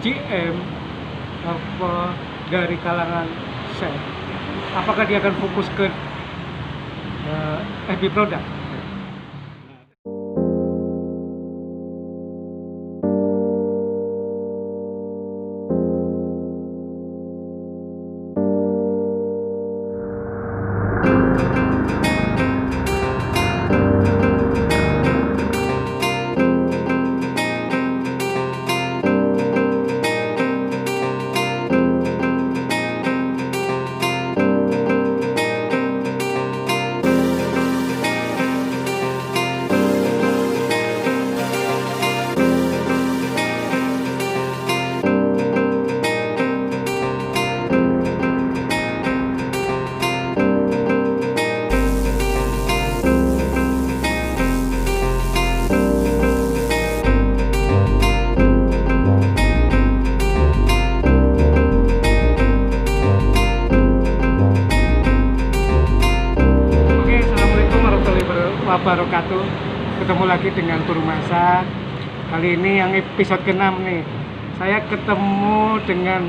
GM apa dari kalangan chef, apakah dia akan fokus ke FB produk? Wabarakatuh. Ketemu lagi dengan Guru Masak. Kali ini yang episode ke-6 nih. Saya ketemu dengan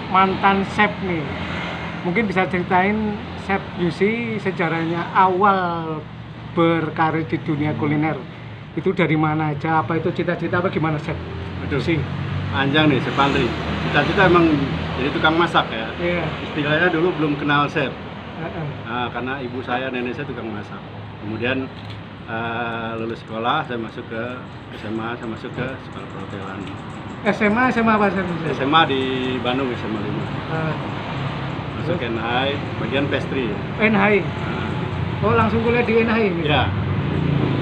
mantan chef nih. Mungkin bisa ceritain Chef Yusi sejarahnya awal berkarir di dunia kuliner. Itu dari mana aja? Apa itu cita-cita apa gimana, Chef? Aduh sih. Panjang nih, Chef Andri. Cita-cita emang jadi tukang masak ya. Iya. Istilahnya dulu belum kenal chef. Nah, karena ibu saya, nenek saya tukang masak. Kemudian lulus sekolah, saya masuk ke SMA, saya masuk ke sekolah perhotelan. SMA apa Chef? SMA di Bandung, SMA 5. Masuk NHI, bagian pastry. NHI. Oh, langsung kuliah di NHI? Gitu? Ya.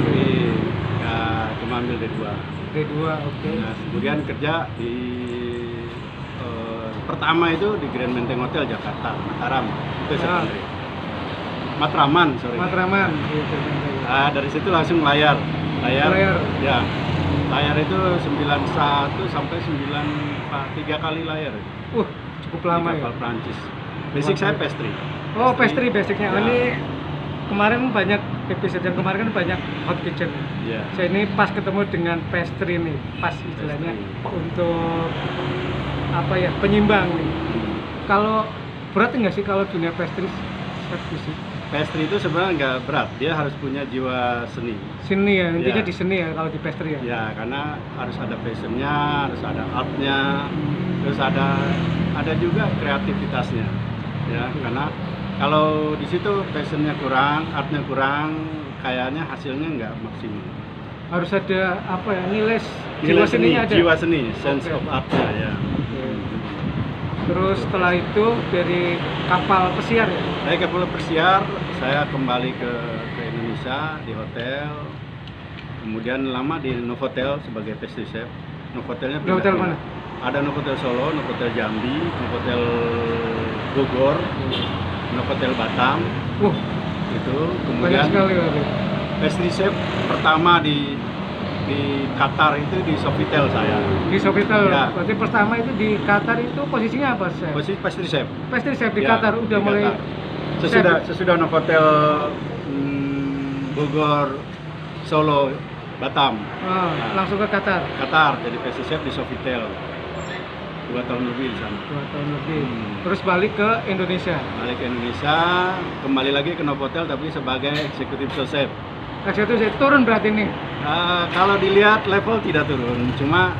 Jadi cuma ambil D2. D2, oke. Nah, kemudian kerja di pertama itu di Grand Menteng Hotel Jakarta, Mataram. Itu Chef Andri. Matraman, sorry. Matraman. Dari situ langsung layar. Ya. Layar itu 91 sampai 3 kali layar. Cukup lama di kapal ya. Prancis. Basic saya pastry. Oh, pastry basicnya. Ya. Ini kemarin banyak episode yang kemarin kan banyak hot kitchen. Iya. Saya ini pas ketemu dengan pastry nih, pas istilahnya untuk apa ya, penyimbang nih. Kalau berat nggak sih kalau dunia pastry? Pastry itu sebenarnya nggak berat, dia harus punya jiwa seni. Seni ya, intinya Ya. di seni ya kalau di pastry ya. Ya, karena harus ada passionnya, harus ada artnya, terus ada juga kreativitasnya. Ya, karena kalau di situ passionnya kurang, artnya kurang, kayaknya hasilnya nggak maksimal. Harus ada apa ya, nilai Jiwa seninya ada. jiwa seni, sense Oke. of artnya ya. Terus setelah itu dari kapal pesiar ya. Saya kapal pesiar, saya kembali ke Indonesia di hotel. Kemudian lama di Novotel sebagai pastry chef. Novotelnya Novotel mana? Ada Novotel Solo, Novotel Jambi, Novotel Bogor, Novotel Batam. Itu Banyak kemudian sekali berarti. pastry chef pertama di Qatar itu di Sofitel saya. Di Sofitel, Ya. berarti pertama itu di Qatar itu posisinya apa, Chef? Posisi pastry chef. Pastry chef di Ya, Qatar udah di mulai Qatar. Sesudah Novotel Bogor, Solo, Batam. Langsung ke Qatar. Qatar jadi pastry chef di Sofitel. 2 tahun lebih di sana. 2 tahun lebih. Terus balik ke Indonesia. Balik ke Indonesia, kembali lagi ke Novotel tapi sebagai eksekutif chef. Eksekutif chef turun berarti nih. Kalau dilihat level tidak turun, cuma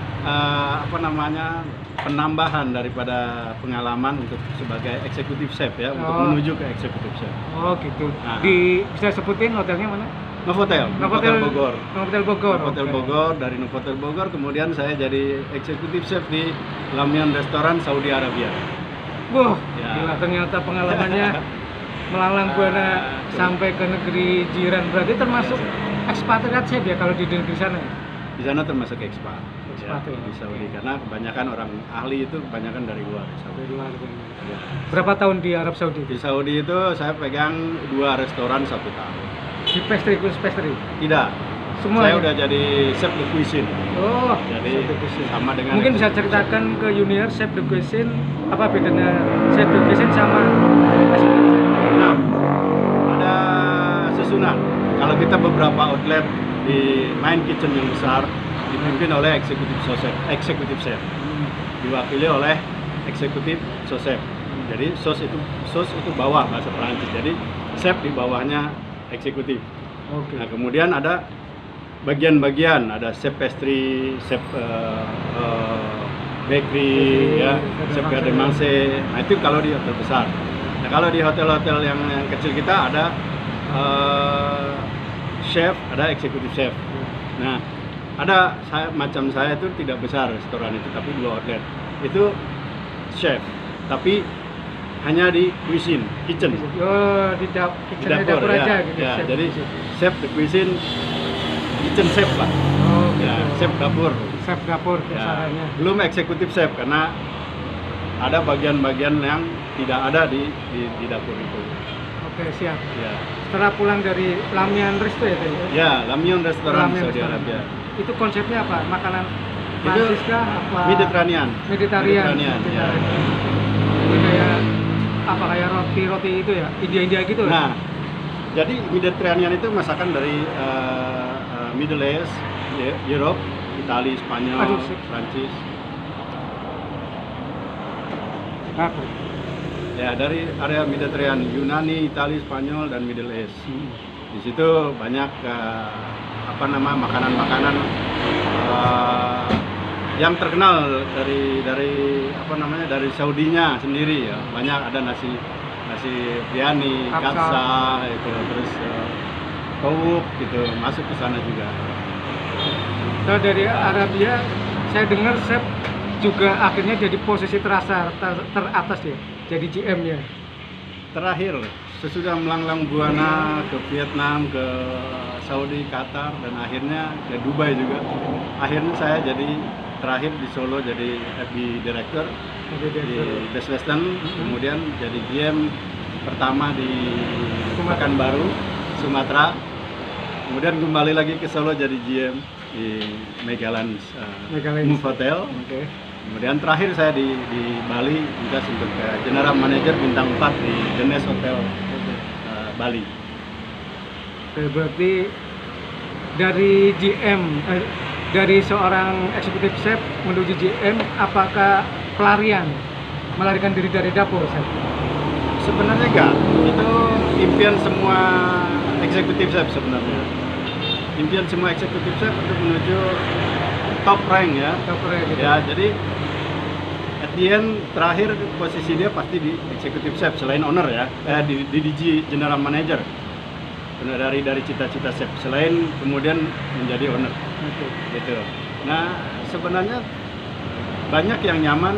penambahan daripada pengalaman untuk sebagai eksekutif chef ya, untuk menuju ke eksekutif chef. Oh gitu. Nah. Bisa sebutin hotelnya mana? Novotel Bogor. Novotel Bogor. Novotel Oke. Bogor, dari Novotel Bogor kemudian saya jadi eksekutif chef di Lamian Restoran Saudi Arabia. Wah, Ya. gila ternyata pengalamannya melalang buana sampai ke negeri jiran. Berarti termasuk ekspatriat chef ya kalau di negeri sana. Di sana termasuk ekspat ya, Ekspat ya, di Saudi oke. karena kebanyakan orang ahli itu kebanyakan dari luar Saudi. Dari luar. Ya. Berapa tahun di Arab Saudi? Di Saudi itu saya pegang 2 restoran 1 tahun. Di pastry, khusus pastry. Tidak. Semua. Saya udah jadi chef de cuisine. Oh, Jadi chef de cuisine. sama dengan Mungkin bisa ceritakan ke junior chef de cuisine apa bedanya chef de cuisine sama Nah, ada susunan. Kalau kita beberapa outlet di main kitchen yang besar, itu dipimpin oleh eksekutif chef, diwakili oleh eksekutif sous-chef. Jadi sous itu bawah bahasa Perancis. Jadi chef di bawahnya eksekutif. Oke. Nah, kemudian ada bagian-bagian, ada chef pastry, chef bakery, ya, chef garde manger. Nah, itu kalau di hotel besar. Nah, kalau di hotel-hotel yang kecil kita ada chef, ada eksekutif chef. Nah, ada macam saya itu tidak besar restoran itu, tapi 2 outlet. Itu chef, tapi hanya di kitchen. Oh, di dapur ya, aja gitu. ya. Chef. Jadi chef di kitchen chef lah. Oh, gitu. Ya, chef dapur. Chef dapur Ya, besarannya. belum eksekutif chef karena ada bagian-bagian yang tidak ada di dapur itu. Oke, siap. Ya, Setelah pulang dari Lamian Resto ya tadi? ya, Lamyon restoran Lamian Saudi Restoran. Arabia. Itu konsepnya apa? Makanan Itu Prancis kah? Apa? Mediterranean. Mediterranean. Ya. Jadi kayak apa, kayak roti itu ya? India gitu. Nah, jadi Mediterranean itu masakan dari Middle East, Europe, Italia, Spanyol, Aduh, Prancis. Aku. Ya, dari area Mediterranean, Yunani, Italia, Spanyol, dan Middle East. Di situ banyak makanan-makanan yang terkenal dari Saudinya sendiri ya. Banyak ada nasi biryani, kapsa itu, terus tawuk gitu, masuk ke sana juga. Kalau dari Arabia, saya dengar chef juga akhirnya jadi posisi teratas ya, jadi GM-nya. Terakhir, sesudah melanglang buana ke Vietnam, ke Saudi, Qatar, dan akhirnya ke Dubai juga. Akhirnya saya jadi terakhir di Solo jadi FB Director di Best Western, kemudian jadi GM pertama di Pekanbaru, Sumatera, kemudian kembali lagi ke Solo jadi GM di Megaland Move Hotel. Oke. Kemudian terakhir saya di Bali juga sempat General Manager bintang 4 di The Nest Hotel Bali. Oke, berarti dari GM dari seorang eksekutif chef menuju GM, apakah pelarian melarikan diri dari dapur, chef? Sebenarnya enggak, itu impian semua eksekutif chef sebenarnya. Impian semua eksekutif chef untuk menuju top rank ya. Top rank gitu. Ya, jadi at the end terakhir posisi dia pasti di eksekutif chef selain owner ya, di DG General Manager. Dari cita-cita chef selain kemudian menjadi owner. Gitu. Nah, sebenarnya banyak yang nyaman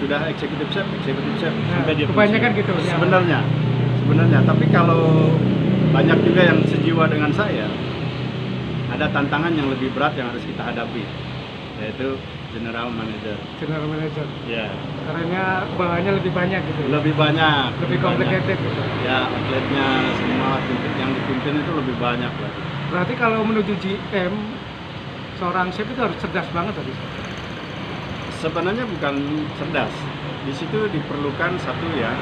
sudah eksekutif chef sampai dia kebanyakan pensiun. gitu Sebenarnya, tapi kalau banyak juga yang sejiwa dengan saya, ada tantangan yang lebih berat yang harus kita hadapi, yaitu General Manager. General Manager. Ya. Karena bahannya lebih banyak gitu. Lebih banyak. Lebih complicated gitu. Ya, outletnya semua yang dipimpin itu lebih banyak lagi. Berarti kalau menuju GM, seorang chef itu harus cerdas banget tadi. Sebenarnya bukan cerdas. Di situ diperlukan satu ya,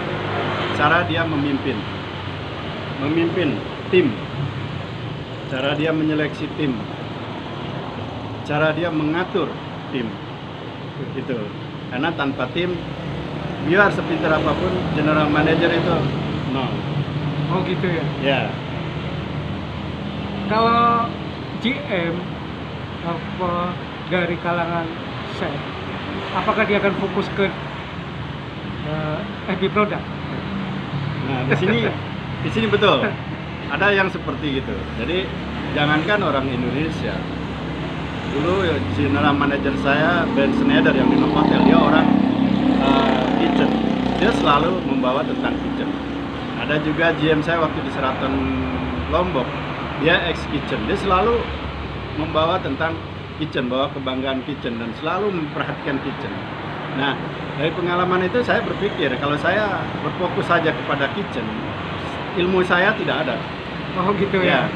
cara dia memimpin tim, cara dia menyeleksi tim, cara dia mengatur tim, gitu. Karena tanpa tim, biar sepintar apapun general manager itu nol. Oh gitu ya. Ya. Kalau GM apa dari kalangan chef, apakah dia akan fokus ke FB produk? Nah, di sini betul. Ada yang seperti itu. Jadi jangankan orang Indonesia. Dulu general manager saya Ben Schneider yang di Novotel, dia orang kitchen. Dia selalu membawa tentang kitchen. Ada juga GM saya waktu di Sheraton Lombok, dia ex kitchen. Dia selalu membawa tentang kitchen, bawa kebanggaan kitchen dan selalu memperhatikan kitchen. Nah, dari pengalaman itu saya berpikir kalau saya berfokus saja kepada kitchen, ilmu saya tidak ada. Oh gitu ya.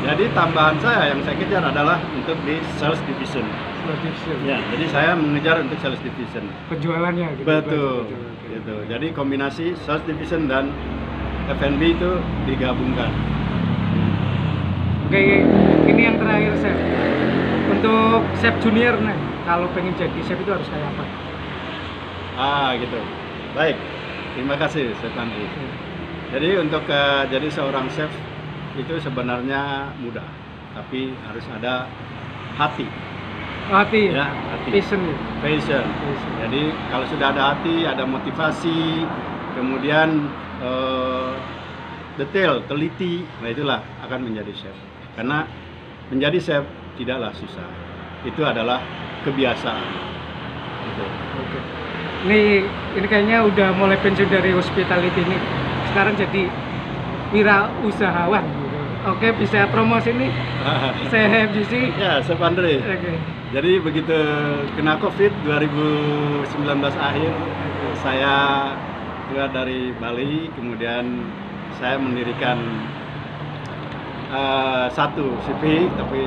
Jadi tambahan saya yang saya kejar adalah untuk di sales division. Sales division. Ya, jadi saya mengejar untuk sales division. Penjualannya gitu. Betul. Gitu. Jadi kombinasi sales division dan F&B itu digabungkan. Oke, ini yang terakhir, Chef. Untuk chef junior nih, kalau pengen jadi chef itu harus kayak apa? Gitu. Baik, terima kasih Chef Andri. Jadi untuk jadi seorang chef itu sebenarnya mudah, tapi harus ada hati. Hati Ya, ya? hati. Passion. Passion. Jadi kalau sudah ada hati, ada motivasi, kemudian detail, teliti, nah itulah akan menjadi chef. Karena menjadi chef tidaklah susah, itu adalah kebiasaan. Gitu. Oke. Ini kayaknya udah mulai pensiun dari hospitality ini. Sekarang jadi wirausahawan. Gitu. Oke, bisa promosi nih. Chef Juicy. Ya, Chef Andri. Oke. Jadi begitu kena COVID 2019 akhir, saya keluar dari Bali, kemudian saya mendirikan satu CV, tapi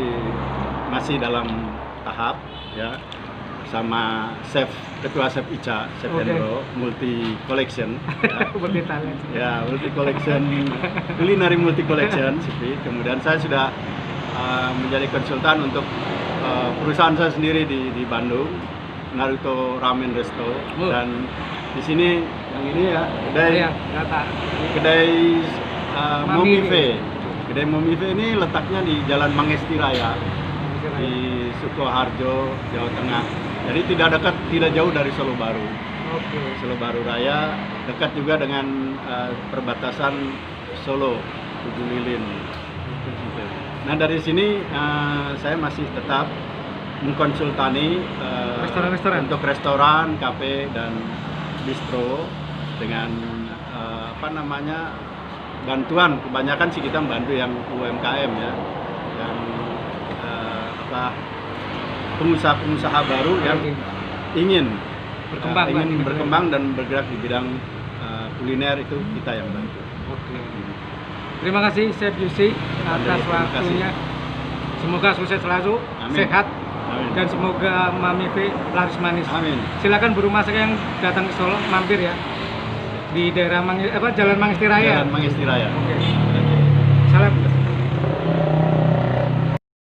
masih dalam tahap ya, sama ketua chef Ica, Chef Hendro, multi collection ya. Multi talent. Ya, multi collection, culinary multi collection CV. Kemudian saya sudah menjadi konsultan untuk perusahaan saya sendiri di Bandung, Naruto Ramen Resto. Dan di sini yang ini ya, kedai Momive. Kedai Momive ini letaknya di Jalan Mangesti Raya di Sukoharjo, Jawa Tengah. Jadi tidak jauh dari Solo Baru. Solo Baru Raya, dekat juga dengan perbatasan Solo, Tugu Lilin. Nah dari sini saya masih tetap mengkonsultani restoran-restoran untuk restoran, kafe dan bistro dengan bantuan. Kebanyakan sih kita membantu yang UMKM ya, yang pengusaha-pengusaha baru yang ingin berkembang dan bergerak di bidang kuliner, itu kita yang bantu. Oke. Terima kasih Chef Juicy atas waktunya. Semoga sukses selalu, sehat, dan semoga Momive laris manis. Amin. Silakan buru masak yang datang ke Solo mampir ya di daerah Jalan Mangesti Raya. Jalan Mangesti Raya. Oke.